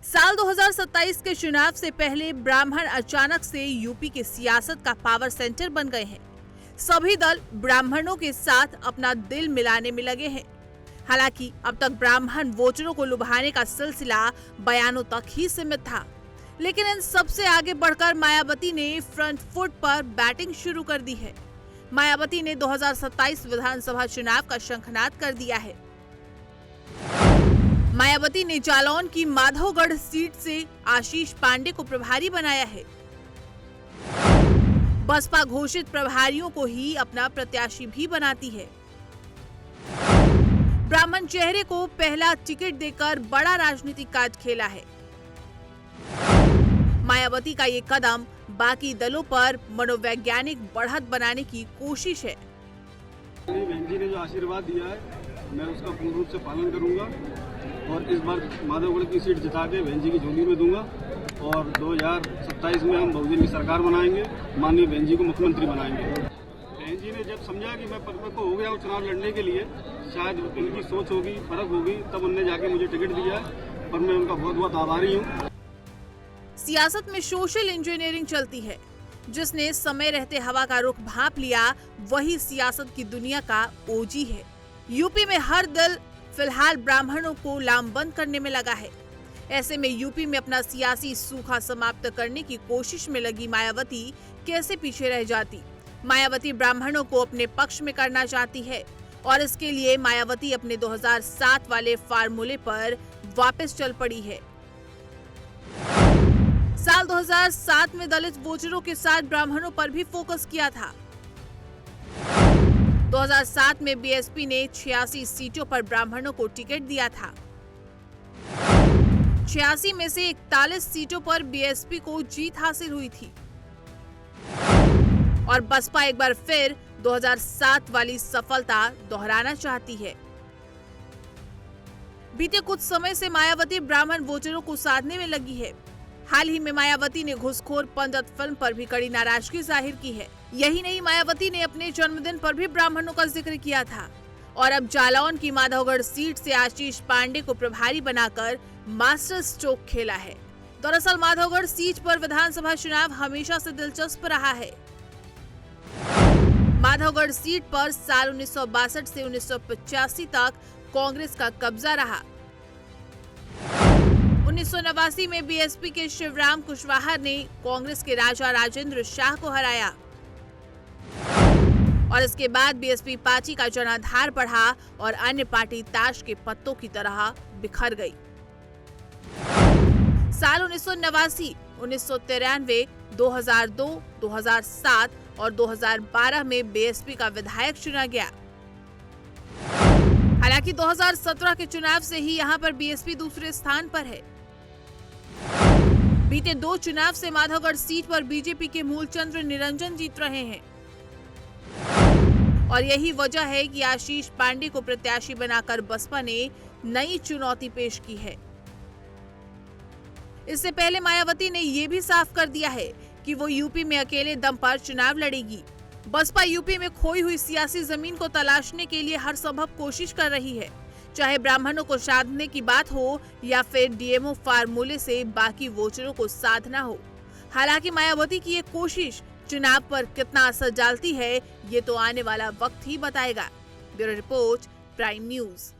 साल 2027 के चुनाव से पहले ब्राह्मण अचानक से यूपी के सियासत का पावर सेंटर बन गए हैं। सभी दल ब्राह्मणों के साथ अपना दिल मिलाने में लगे हैं। हालांकि अब तक ब्राह्मण वोटरों को लुभाने का सिलसिला बयानों तक ही सीमित था, लेकिन इन सबसे आगे बढ़कर मायावती ने फ्रंट फुट पर बैटिंग शुरू कर दी है। मायावती ने 2027 विधानसभा चुनाव का शंखनाद कर दिया है। मायावती ने जालौन की माधवगढ़ सीट से आशीष पांडे को प्रभारी बनाया है। बसपा घोषित प्रभारियों को ही अपना प्रत्याशी भी बनाती है। ब्राह्मण चेहरे को पहला टिकट देकर बड़ा राजनीतिक कार्ड खेला है। मायावती का ये कदम बाकी दलों पर मनोवैज्ञानिक बढ़त बनाने की कोशिश है। बहन जी ने जो आशीर्वाद दिया है मैं उसका पूर्ण रूप से पालन करूंगा और इस बार माधवगढ़ की सीट जिता के बहन जी की झोली में दूंगा और 2027 में हम बहुजन की सरकार बनाएंगे, माननीय बहन जी को मुख्यमंत्री बनाएंगे। बहन जी ने जब समझा कि मैं परिपक्व हो गया हूँ चुनाव लड़ने के लिए, शायद उनकी सोच होगी, फर्क होगी, तब उन्होंने जाके मुझे टिकट दिया और मैं उनका बहुत बहुत आभारी हूँ। सियासत में सोशल इंजीनियरिंग चलती है। जिसने समय रहते हवा का रुख भांप लिया वही सियासत की दुनिया का ओजी है। यूपी में हर दल फिलहाल ब्राह्मणों को लामबंद करने में लगा है। ऐसे में यूपी में अपना सियासी सूखा समाप्त करने की कोशिश में लगी मायावती कैसे पीछे रह जाती। मायावती ब्राह्मणों को अपने पक्ष में करना चाहती है और इसके लिए मायावती अपने 2007 वाले फार्मूले पर वापस चल पड़ी है। साल 2007 में दलित वोटरों के साथ ब्राह्मणों पर भी फोकस किया था। 2007 में बीएसपी ने 86 सीटों पर ब्राह्मणों को टिकट दिया था। 86 में से 41 सीटों पर बीएसपी को जीत हासिल हुई थी और बसपा एक बार फिर 2007 वाली सफलता दोहराना चाहती है। बीते कुछ समय से मायावती ब्राह्मण वोटरों को साधने में लगी है। हाल ही में मायावती ने घुसखोर पंडित फिल्म पर भी कड़ी नाराजगी जाहिर की है। यही नहीं, मायावती ने अपने जन्मदिन पर भी ब्राह्मणों का जिक्र किया था और अब जालौन की माधवगढ़ सीट से आशीष पांडे को प्रभारी बनाकर मास्टर स्ट्रोक खेला है। दरअसल माधवगढ़ सीट पर विधानसभा चुनाव हमेशा से दिलचस्प रहा है। माधवगढ़ सीट पर साल 1962 से 1985 तक कांग्रेस का कब्जा रहा। 1989 में बीएसपी के शिवराम कुशवाहा ने कांग्रेस के राजा राजेंद्र शाह को हराया और इसके बाद बीएसपी पार्टी का जनाधार बढ़ा और अन्य पार्टी ताश के पत्तों की तरह बिखर गई। साल 1989, 1993, 2002, 2007 और 2012 में बीएसपी का विधायक चुना गया। हालांकि 2017 के चुनाव से ही यहां पर बीएसपी दूसरे स्थान पर है। बीते 2 चुनाव से माधवगढ़ सीट पर बीजेपी के मूलचंद्र निरंजन जीत रहे हैं और यही वजह है कि आशीष पांडे को प्रत्याशी बनाकर बसपा ने नई चुनौती पेश की है। इससे पहले मायावती ने यह भी साफ कर दिया है कि वो यूपी में अकेले दम पर चुनाव लड़ेगी। बसपा यूपी में खोई हुई सियासी जमीन को तलाशने के लिए हर संभव कोशिश कर रही है, चाहे ब्राह्मणों को साधने की बात हो या फिर डीएमओ फार्मूले से बाकी वोटरों को साधना हो। हालांकि मायावती की ये कोशिश चुनाव पर कितना असर डालती है ये तो आने वाला वक्त ही बताएगा। Bureau report, prime news.